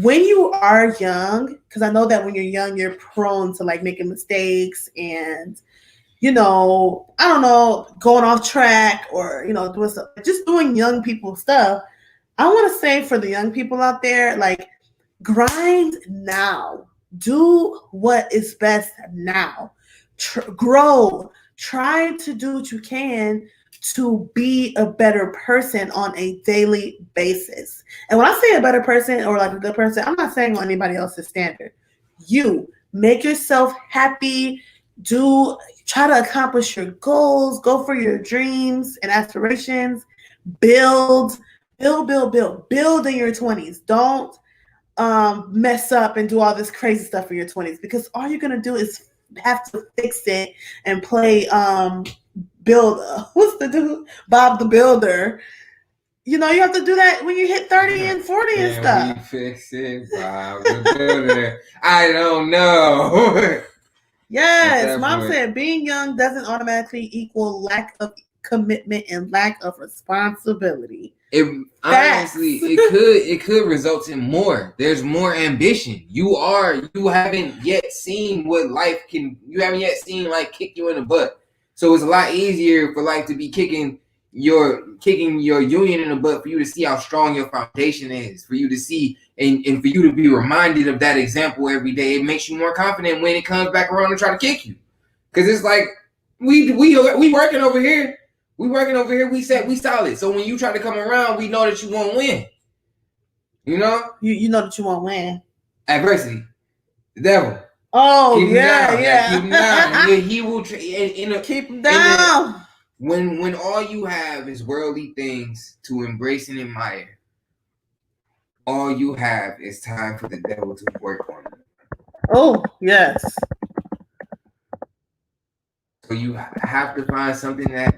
S1: when you are young, because I know that when you're young, you're prone to making mistakes and, I don't know, going off track or, doing stuff, just doing young people stuff. I want to say for the young people out there, grind now, do what is best now. Grow, try to do what you can to be a better person on a daily basis. And when I say a better person or a good person, I'm not saying on anybody else's standard. You make yourself happy, Try to accomplish your goals, go for your dreams and aspirations, build in your 20s. Don't mess up and do all this crazy stuff in your 20s, because all you're gonna do is have to fix it and play build what's the dude, Bob the Builder. You know, you have to do that when you hit 30 and 40 and stuff.
S2: We fix it, Bob the Builder. I don't know.
S1: Yes, Mom said being young doesn't automatically equal lack of commitment and lack of responsibility.
S2: Honestly, it could result in more. There's more ambition. You haven't yet seen what life can. You haven't yet seen life kick you in the butt. So it's a lot easier for life to be kicking your union in the butt, for you to see how strong your foundation is, for you to see and for you to be reminded of that example every day. It makes you more confident when it comes back around and try to kick you. Because it's like we working over here. We set, we solid. So when you try to come around, we know that you won't win. You know?
S1: You know that you won't win.
S2: Adversity. The devil.
S1: Oh, keep yeah.
S2: Keep him down. He will
S1: keep him down.
S2: When all you have is worldly things to embrace and admire, all you have is time for the devil to work on you.
S1: Oh, yes.
S2: So you have to find something that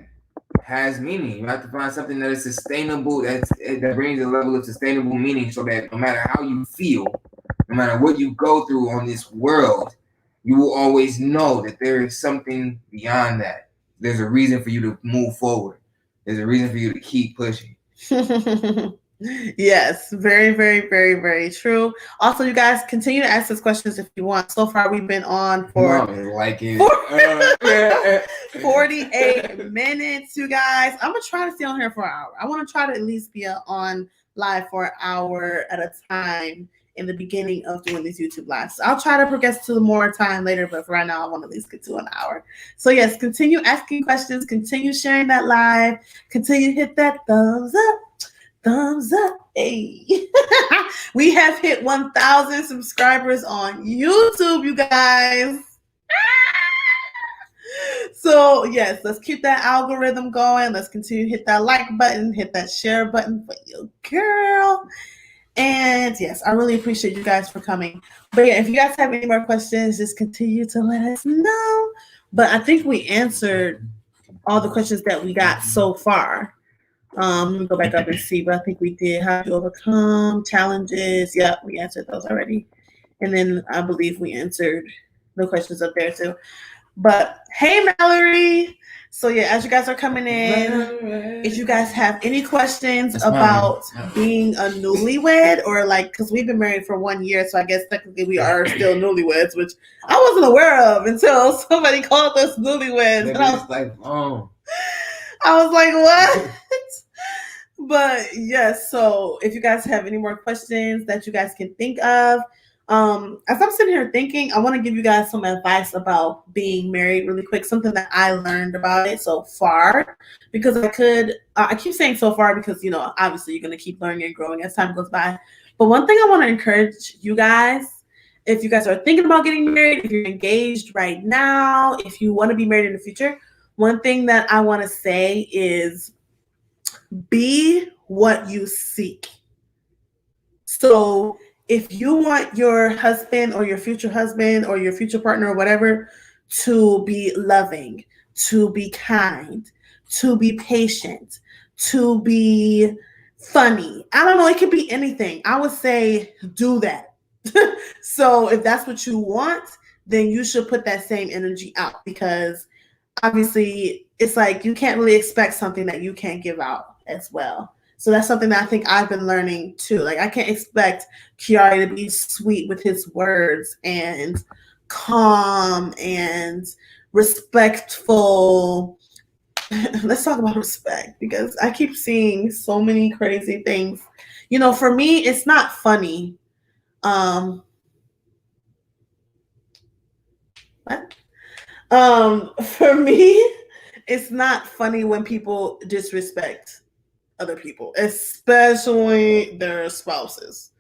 S2: has meaning. You have to find something that is sustainable, that brings a level of sustainable meaning, so that no matter how you feel, no matter what you go through on this world, you will always know that there is something beyond that. There's a reason for you to move forward. There's a reason for you to keep pushing.
S1: Yes, very, very, very, very true. Also, you guys continue to ask us questions if you want. So far, we've been on for 48 minutes, you guys. I'm gonna try to stay on here for an hour. I want to try to at least be on live for an hour at a time in the beginning of doing these YouTube lives. I'll try to progress to more time later, but for right now, I want to at least get to an hour. So yes, continue asking questions, continue sharing that live, continue to hit that thumbs up. Hey. We have hit 1,000 subscribers on YouTube, you guys. So yes, let's keep that algorithm going. Let's continue to hit that like button, hit that share button for your girl. And yes, I really appreciate you guys for coming. But yeah, if you guys have any more questions, just continue to let us know. But I think we answered all the questions that we got so far. Let me go back up and see, but I think we did. How to overcome challenges. Yep, we answered those already. And then I believe we answered the questions up there too. But hey, Mallory. So yeah, as you guys are coming in, if you guys have any questions about being a newlywed, or like, because we've been married for 1 year, so I guess technically we are still newlyweds, which I wasn't aware of until somebody called us newlyweds. And I was like, oh. I was like, what? But yes, so if you guys have any more questions that you guys can think of, as I'm sitting here thinking, I want to give you guys some advice about being married really quick, something that I learned about it so far, because I keep saying so far because, you know, obviously you're going to keep learning and growing as time goes by. But one thing I want to encourage you guys, if you guys are thinking about getting married, if you're engaged right now, if you want to be married in the future, one thing that I want to say is be what you seek. So if you want your husband or your future husband or your future partner or whatever to be loving, to be kind, to be patient, to be funny, I don't know, it could be anything. I would say do that. So if that's what you want, then you should put that same energy out, because obviously it's like you can't really expect something that you can't give out as well. So that's something that I think I've been learning too. Like, I can't expect Kiari to be sweet with his words and calm and respectful. Let's talk about respect, because I keep seeing so many crazy things. You know, for me, it's not funny. What? For me, it's not funny when people disrespect other people, especially their spouses.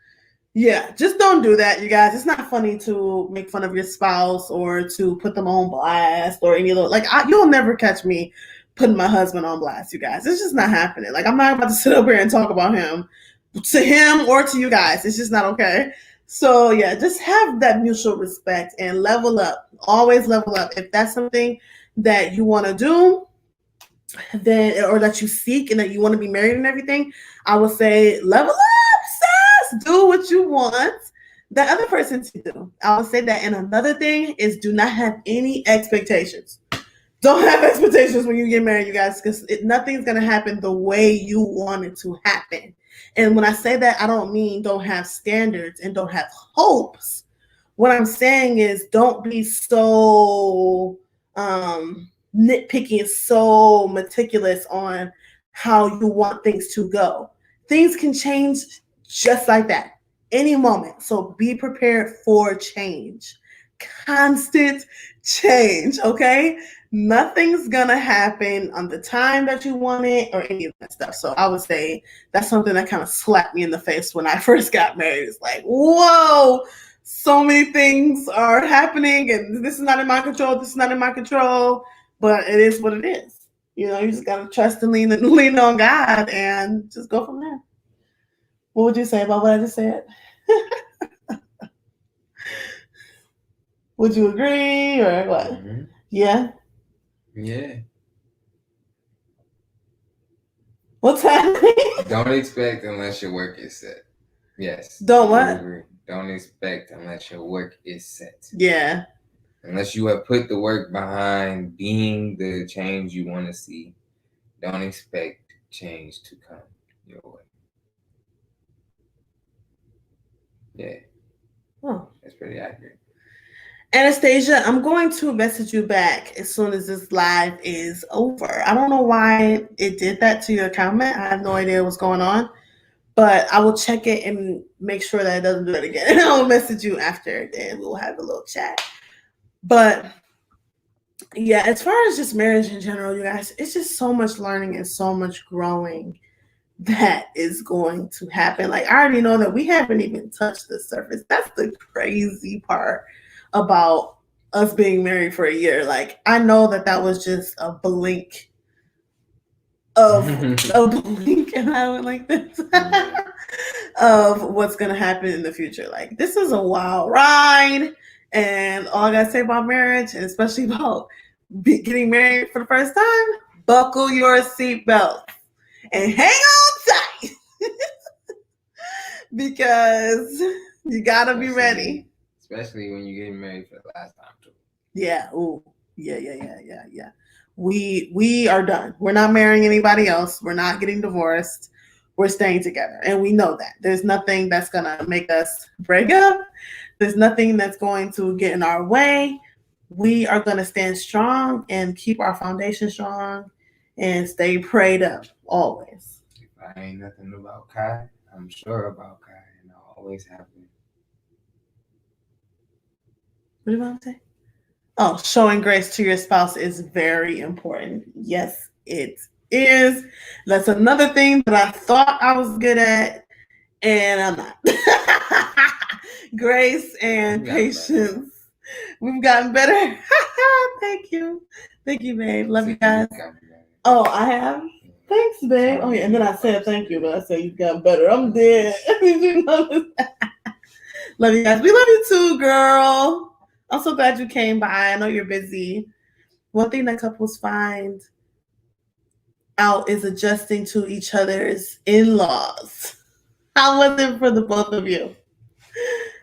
S1: Yeah, just don't do that, you guys. It's not funny to make fun of your spouse or to put them on blast or any little you'll never catch me putting my husband on blast, you guys. It's just not happening. Like I'm not about to sit up here and talk about him to him or to you guys. It's just not okay. So yeah, just have that mutual respect and level up. Always level up. If that's something that you want to do, then or that you seek and that you want to be married and everything, I would say level up, sis. Do what you want the other person to do. I would say that. And another thing is do not have any expectations. Don't have expectations when you get married, you guys, because nothing's going to happen the way you want it to happen. And when I say that, I don't mean don't have standards and don't have hopes. What I'm saying is don't be so nitpicky and so meticulous on how you want things to go. Things can change just like that any moment. So be prepared for change. Constant change, okay? Nothing's gonna happen on the time that you want it or any of that stuff. So I would say that's something that kind of slapped me in the face when I first got married. It's like, whoa, so many things are happening and this is not in my control, this is not in my control, but it is what it is. You know, you just gotta trust and lean on God and just go from there. What would you say about what I just said? Would you agree or what?
S2: Mm-hmm.
S1: Yeah?
S2: Yeah.
S1: What's happening?
S2: Don't expect unless your work is set. Yes.
S1: Don't what?
S2: Agree. Don't expect unless your work is set.
S1: Yeah.
S2: Unless you have put the work behind being the change you want to see, don't expect change to come your way. Yeah.
S1: Oh.
S2: That's pretty accurate.
S1: Anastasia, I'm going to message you back as soon as this live is over. I don't know why it did that to your comment. I have no idea what's going on, but I will check it and make sure that it doesn't do it again. And I'll message you after, and we'll have a little chat. But yeah, as far as just marriage in general, you guys, it's just so much learning and so much growing that is going to happen. Like I already know that we haven't even touched the surface. That's the crazy part about us being married for a year. Like I know that was just a blink of a blink, and I went like this of what's gonna happen in the future. Like this is a wild ride, and all I gotta say about marriage, and especially about getting married for the first time, buckle your seatbelt and hang on tight because you gotta be ready.
S2: Especially when you're getting married for the last time too.
S1: Yeah. Ooh. Yeah. We are done. We're not marrying anybody else. We're not getting divorced. We're staying together. And we know that. There's nothing that's gonna make us break up. There's nothing that's going to get in our way. We are gonna stand strong and keep our foundation strong and stay prayed up always.
S2: If I ain't nothing about Kai, I'm sure about Kai, and I'll always have been.
S1: What do you want to say? Oh, showing grace to your spouse is very important. Yes, it is. That's another thing that I thought I was good at, and I'm not. Grace and patience. We've gotten better. Thank you, babe. Love you guys. Oh, I have. Thanks, babe. Oh yeah, and then I said thank you, but I said you've gotten better. I'm dead. Love you guys. We love you too, girl. I'm so glad you came by. I know you're busy. One thing that couples find out is adjusting to each other's in-laws. How was it for the both of you?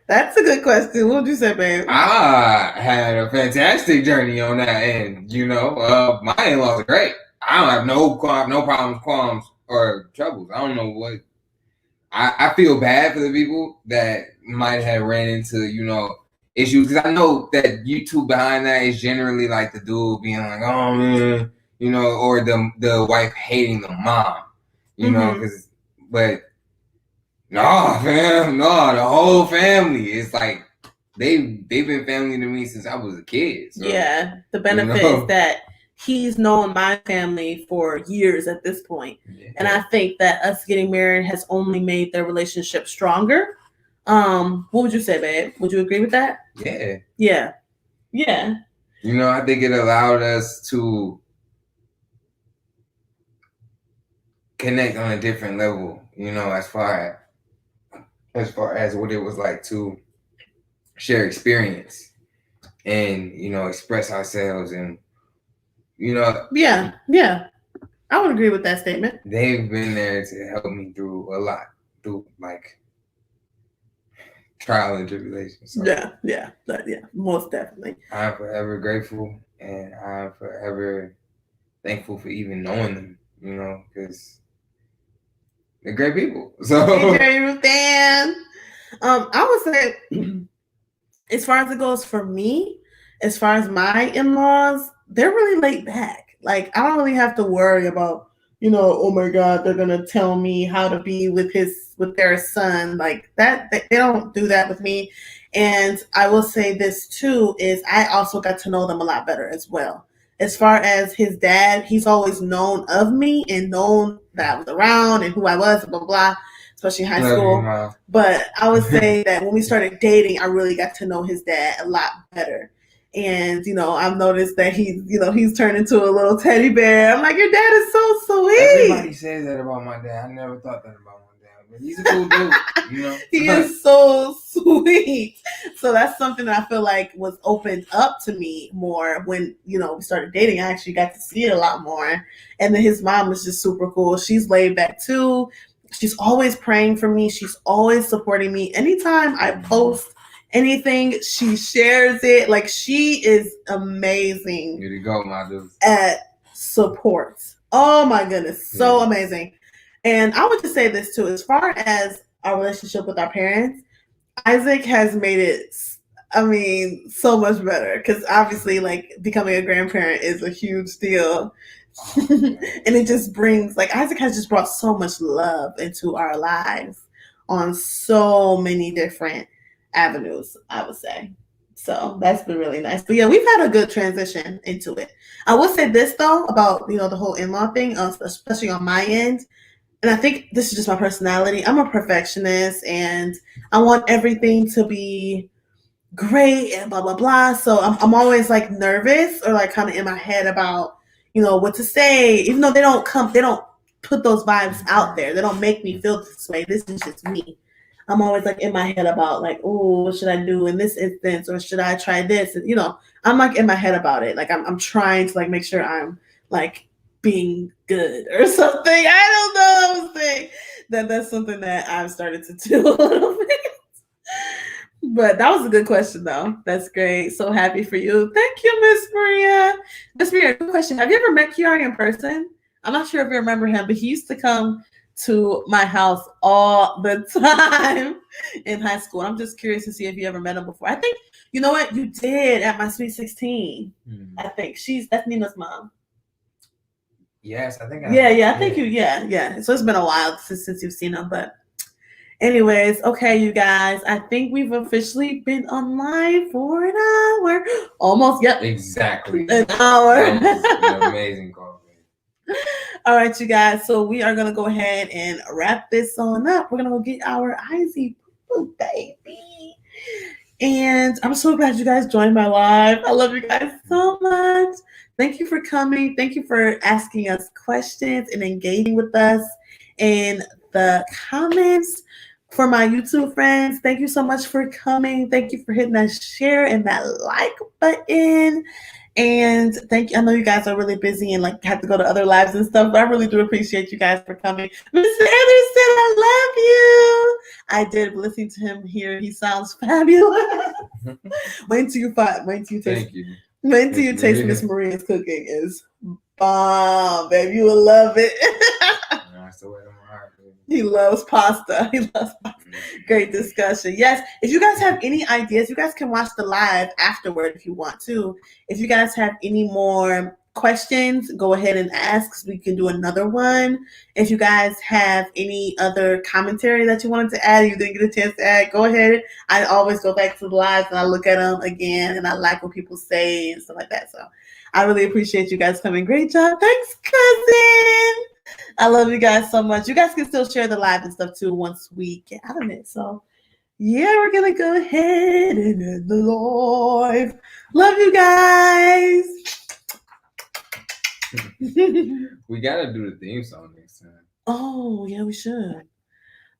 S1: That's a good question. What would you say, babe?
S2: I had a fantastic journey on that end. You know, my in-laws are great. I don't have no problems, qualms, or troubles. I don't know what. I feel bad for the people that might have ran into, you know, issues, because I know that YouTube behind that is generally like the dude being like, oh man, you know, or the wife hating the mom, you know, because but no, fam, no, the whole family is like they've been family to me since I was a kid. So,
S1: yeah, the benefit is that he's known my family for years at this point. Yeah. And I think that us getting married has only made their relationship stronger. What would you say, babe? Would you agree with that?
S2: Yeah.
S1: Yeah. Yeah.
S2: You know, I think it allowed us to connect on a different level, you know, as far as what it was like to share experience and, you know, express ourselves and, you know.
S1: Yeah. I would agree with that statement.
S2: They've been there to help me through a lot, through like trial and tribulation. So
S1: Yeah, most definitely.
S2: I'm forever grateful, and I'm forever thankful for even knowing them, you know, because they're great people. So
S1: hey, Jerry Ruth Dan. I would say, as far as it goes for me, as far as my in-laws, they're really laid back. Like, I don't really have to worry about, you know, oh my God, they're gonna tell me how to be with their son. Like that, they don't do that with me. And I will say this too, is I also got to know them a lot better as well. As far as his dad, he's always known of me and known that I was around and who I was, blah, blah, blah, especially in high school. But I would say that when we started dating, I really got to know his dad a lot better. And, you know, I've noticed that he's turned into a little teddy bear. I'm like, your dad is so sweet.
S2: Everybody says that about my dad. I never thought that about my dad. But he's a cool dude, you know?
S1: He is so sweet. So that's something that I feel like was opened up to me more when, you know, we started dating. I actually got to see it a lot more. And then his mom is just super cool. She's laid back too. She's always praying for me. She's always supporting me. Anytime I post anything, she shares it. Like, she is amazing.
S2: Here to go, my dude.
S1: At support. Oh my goodness. So amazing. And I would just say this too, as far as our relationship with our parents, Isaac has made it, I mean, so much better. Because obviously, like, becoming a grandparent is a huge deal. And it just brings, like, Isaac has just brought so much love into our lives on so many different avenues, I would say. So that's been really nice. But yeah, we've had a good transition into it. I will say this though about, you know, the whole in-law thing, especially on my end. And I think this is just my personality. I'm a perfectionist and I want everything to be great and blah, blah, blah. So I'm always like nervous or like kind of in my head about, you know, what to say, even though they don't put those vibes out there. They don't make me feel this way. This is just me. I'm always like in my head about like, oh, what should I do in this instance? Or should I try this? And, you know, I'm like in my head about it. Like I'm trying to like make sure I'm like being good or something. I don't know what I'm saying. That's something that I've started to do a little bit. But that was a good question, though. That's great. So happy for you. Thank you, Miss Maria. Miss Maria, good question. Have you ever met Kiari in person? I'm not sure if you remember him, but he used to come to my house all the time in high school. I'm just curious to see if you ever met him before. I think, you know what? You did at my Sweet 16. I think that's Nina's mom.
S2: Yes, I think
S1: I think you, yeah. So it's been a while since you've seen him, but anyways, okay, you guys, I think we've officially been online for an hour. Almost, yep.
S2: Exactly.
S1: An hour.
S2: That was an amazing call.
S1: All right, you guys. So we are going to go ahead and wrap this on up. We're going to go get our Izzy Poo, baby. And I'm so glad you guys joined my live. I love you guys so much. Thank you for coming. Thank you for asking us questions and engaging with us in the comments. For my YouTube friends, thank you so much for coming. Thank you for hitting that share and that like button. And thank you. I know you guys are really busy and like have to go to other lives and stuff, but I really do appreciate you guys for coming. Mr. Anderson, I love you. I did listen to him here. He sounds fabulous. Wait till you taste. Wait till you taste Miss Maria's cooking. Is bomb, baby. You will love it. He loves pasta. Great discussion. Yes, if you guys have any ideas, you guys can watch the live afterward if you want to. If you guys have any more questions, go ahead and ask. We can do another one. If you guys have any other commentary that you wanted to add, you didn't get a chance to add, go ahead. I always go back to the lives and I look at them again and I like what people say and stuff like that. So I really appreciate you guys coming. Great job. Thanks, cousin. I love you guys so much. You guys can still share the live and stuff too once we get out of it. So Yeah, we're gonna go ahead and end the live. Love you guys.
S2: We gotta do the theme song next time.
S1: Oh, yeah, we should.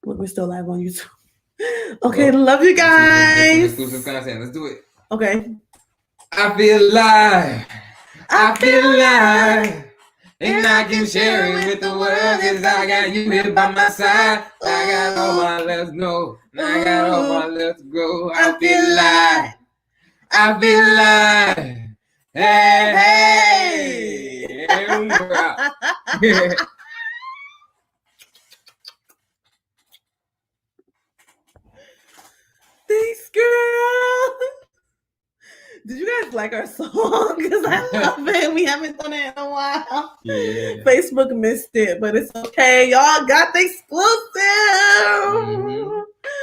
S1: We're still live on YouTube. Okay, love you guys.
S2: Exclusive content. Let's do it.
S1: Okay.
S2: I feel alive. I feel alive. And I can share it with the world, cause I got you here by my side. I got all my let's go. I got all my let's go. I feel alive. I feel alive. Hey, hey. And we're out.
S1: Thanks, girl. Did you guys like our song? Because I love it. We haven't done it in a while.
S2: Yeah.
S1: Facebook missed it, but it's okay. Y'all got the exclusive.
S2: Mm-hmm.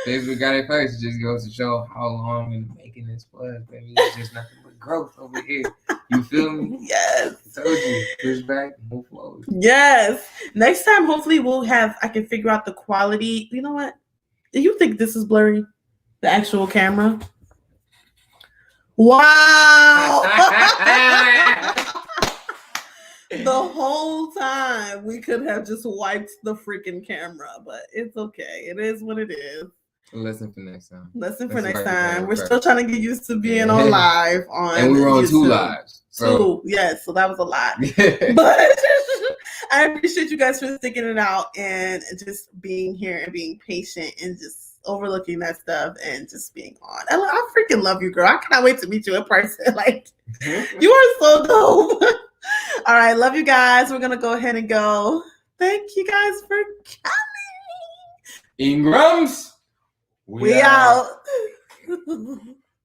S2: Facebook got it first. It just goes to show how long in the making this was, baby. It's just nothing but growth over here. You feel me?
S1: Yes.
S2: I told you. Push back, move forward.
S1: Yes. Next time, hopefully, I can figure out the quality. You know what? Do you think this is blurry? The actual camera? Wow. The whole time we could have just wiped the freaking camera, but it's okay. It is what it is.
S2: Lesson for next time.
S1: We're still trying to get used to being on live on
S2: and we were on
S1: YouTube.
S2: 2 lives. So.
S1: 2, yes. So that was a lot. But I appreciate you guys for sticking it out and just being here and being patient and just overlooking that stuff and just being on. I freaking love you, girl. I cannot wait to meet you in person. Like, you are so dope. All right, love you guys. We're gonna go ahead and go. Thank you guys for coming.
S2: Ingrams,
S1: we out.